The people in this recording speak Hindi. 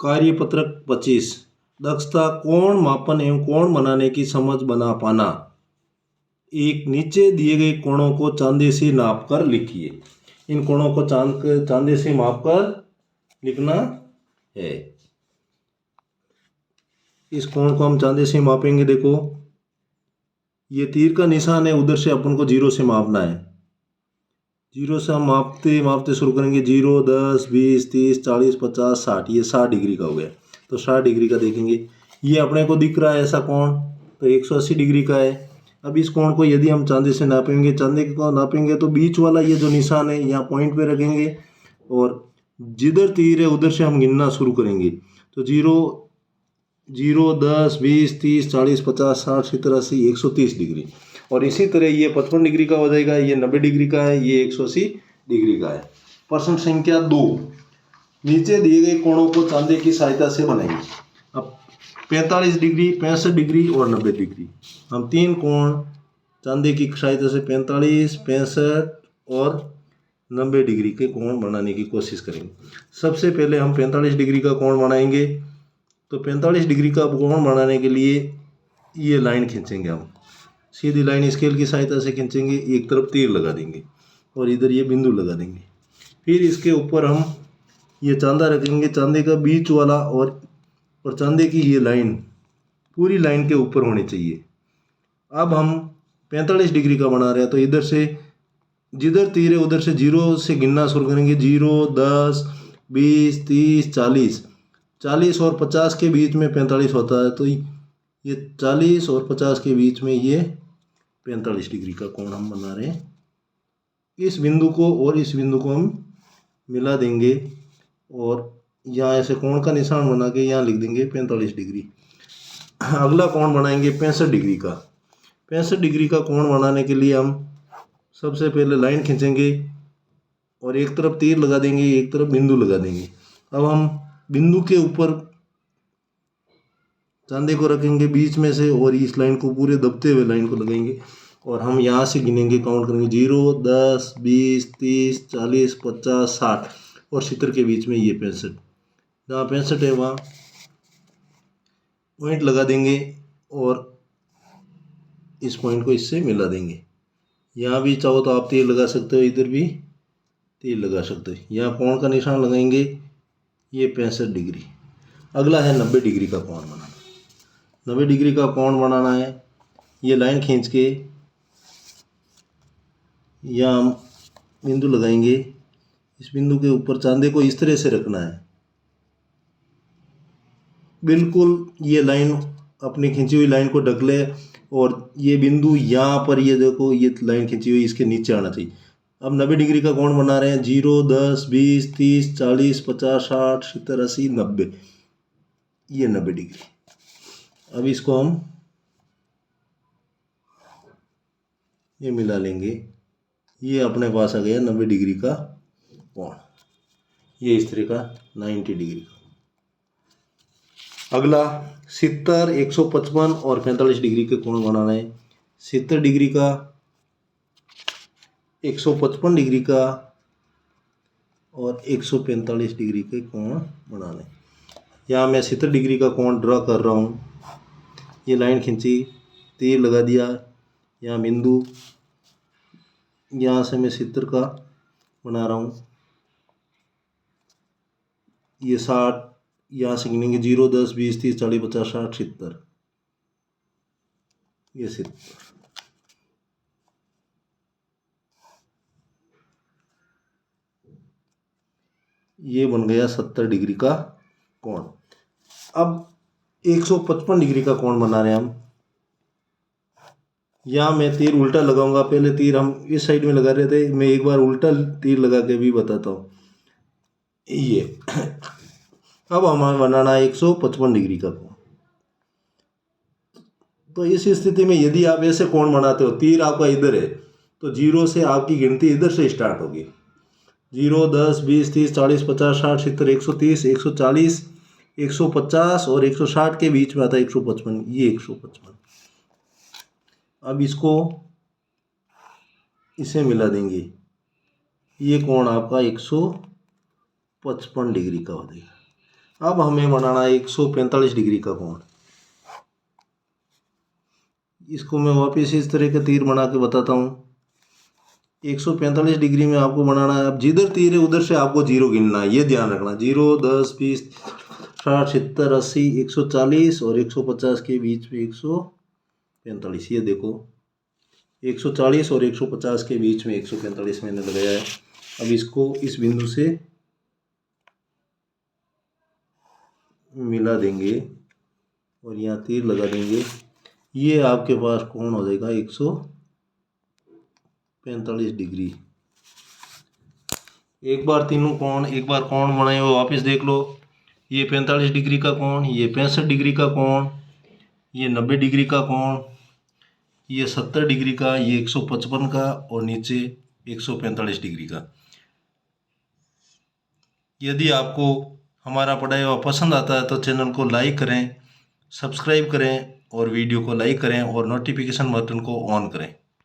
कार्यपत्रक 25 दक्षता कोण मापन एवं कोण बनाने की समझ बना पाना। एक नीचे दिए गए कोणों को चांदी से नाप कर लिखिए। इन कोणों को चांदी से माप कर लिखना है। इस कोण को हम चांदी से मापेंगे। देखो ये तीर का निशान है, उधर से अपन को जीरो से मापना है। जीरो से हम मापते मापते शुरू करेंगे। 0, 10, 20, 30, 40, 50, 60। ये 60 डिग्री का हो गया। तो 60 डिग्री का देखेंगे। ये अपने को दिख रहा है ऐसा कोण, तो 180 डिग्री का है। अब इस कोण को यदि हम चांदी से नापेंगे, चांदी को नापेंगे तो बीच वाला ये जो निशान है यहाँ पॉइंट पे रखेंगे और जिधर तीर है उधर से हम गिनना शुरू करेंगे। तो 0, 0, 10, 20, 30, 40, 50, 60, 70, 80, 130 डिग्री। और इसी तरह ये 55 डिग्री का हो जाएगा, ये 90 डिग्री का है, ये 180 डिग्री का है। प्रश्न संख्या 2, नीचे दिए गए कोणों को चांदी की सहायता से बनाएंगे। अब 45 डिग्री, 65 डिग्री और 90 डिग्री, हम तीन कोण चांदी की सहायता से 45, 65 और 90 डिग्री के कोण बनाने की कोशिश करेंगे। सबसे पहले हम 45 डिग्री का कोण बनाएंगे। तो 45 डिग्री का कोण बनाने के लिए ये लाइन खींचेंगे। हम सीधी लाइन स्केल की सहायता से खींचेंगे। एक तरफ तीर लगा देंगे और इधर ये बिंदु लगा देंगे। फिर इसके ऊपर हम ये चांदा रखेंगे, चांदी का बीच वाला और चांदी की ये लाइन पूरी लाइन के ऊपर होनी चाहिए। अब हम 45 डिग्री का बना रहे हैं, तो इधर से जिधर तीर है उधर से 0 से गिनना शुरू करेंगे। 0, 10, 20, 30, 40। 40 और 50 के बीच में 45 होता है, तो ये 40 और 50 के बीच में ये 45 डिग्री का कोण हम बना रहे हैं। इस बिंदु को और इस बिंदु को हम मिला देंगे और यहाँ ऐसे कोण का निशान बना के यहाँ लिख देंगे 45 डिग्री। अगला कोण बनाएंगे 65 डिग्री का। 65 डिग्री का कोण बनाने के लिए हम सबसे पहले लाइन खींचेंगे और एक तरफ तीर लगा देंगे, एक तरफ बिंदु लगा देंगे। अब हम बिंदु के ऊपर चांदी को रखेंगे बीच में से और इस लाइन को पूरे दबते हुए लाइन को लगाएंगे और हम यहाँ से गिनेंगे, काउंट करेंगे। 0, 10, 20, 30, 40, 50, 60 और 70 के बीच में ये 65। जहाँ 65 है वहाँ पॉइंट लगा देंगे और इस पॉइंट को इससे मिला देंगे। यहाँ भी चाहो तो आप तीर लगा सकते हो, इधर भी तीर लगा सकते हो। यहाँ कोण का निशान लगाएंगे, ये 65 डिग्री। अगला है 90 डिग्री का कोण बनाना। 90 डिग्री का कोण बनाना है। ये लाइन खींच के यहाँ हम बिंदु लगाएंगे। इस बिंदु के ऊपर चांदी को इस तरह से रखना है, बिल्कुल ये लाइन अपनी खींची हुई लाइन को ढक ले और ये बिंदु यहाँ पर, ये देखो ये लाइन खींची हुई इसके नीचे आना चाहिए। अब 90 डिग्री का कोण बना रहे हैं। 0, 10, 20, 30, 40, 50, 60, 70, 80, 90, ये 90 डिग्री। अब इसको हम ये मिला लेंगे। ये अपने पास आ गया 90 डिग्री का कोण। ये इस तरह का 90 डिग्री का। अगला 70, 155 और 45 डिग्री के कोण बनाना है। 70 डिग्री का, 155 डिग्री का और 145 डिग्री के कोण बनाने। यहाँ मैं 70 डिग्री का कोण ड्रा कर रहा हूँ। ये लाइन खींची, तीर लगा दिया, यहाँ बिंदु, यहाँ से मैं 70 का बना रहा हूँ। ये 60, यहाँ से गिनेंगे 0, 10, 20, 30, 40, 50, 60, 70, ये 70। ये बन गया 70 डिग्री का कोण। अब 155 डिग्री का कोण बना रहे हैं हम। यहाँ मैं तीर उल्टा लगाऊंगा। पहले तीर हम इस साइड में लगा रहे थे, मैं एक बार उल्टा तीर लगा के भी बताता हूँ। ये अब हमें बनाना है 155 डिग्री का कोण। तो इस स्थिति में यदि आप ऐसे कोण बनाते हो, तीर आपका इधर है, तो 0 से आपकी गिनती इधर से स्टार्ट होगी। 0, 10, 20, 30, 40, 50, 60, 70, 130, 140, 150 और 160 के बीच में आता है 155। ये 155। अब इसको इसे मिला देंगे। ये कोण आपका 155 डिग्री का हो जाएगा। अब हमें बनाना है 145 डिग्री का कोण। इसको मैं वापस इस तरह का तीर बना के बताता हूँ। 145 डिग्री में आपको बनाना है। अब जिधर तीर है उधर से आपको जीरो गिनना है, ये ध्यान रखना। 0, 10, 20, 60, 70, 80, 140 और 150 के बीच में 145। ये देखो 140 और 150 के बीच में 145 मैंने लगाया है। अब इसको इस बिंदु से मिला देंगे और यहाँ तीर लगा देंगे। ये आपके पास कोण हो जाएगा 145 डिग्री। एक बार कोण बनाए हुए वापस देख लो। ये 45 डिग्री का कोण, ये 65 डिग्री का कोण, ये 90 डिग्री का कोण, ये 70 डिग्री का, ये 155 का और नीचे 145 डिग्री का। यदि आपको हमारा पढ़ाया हुआ पसंद आता है तो चैनल को लाइक करें, सब्सक्राइब करें और वीडियो को लाइक करें और नोटिफिकेशन बटन को ऑन करें।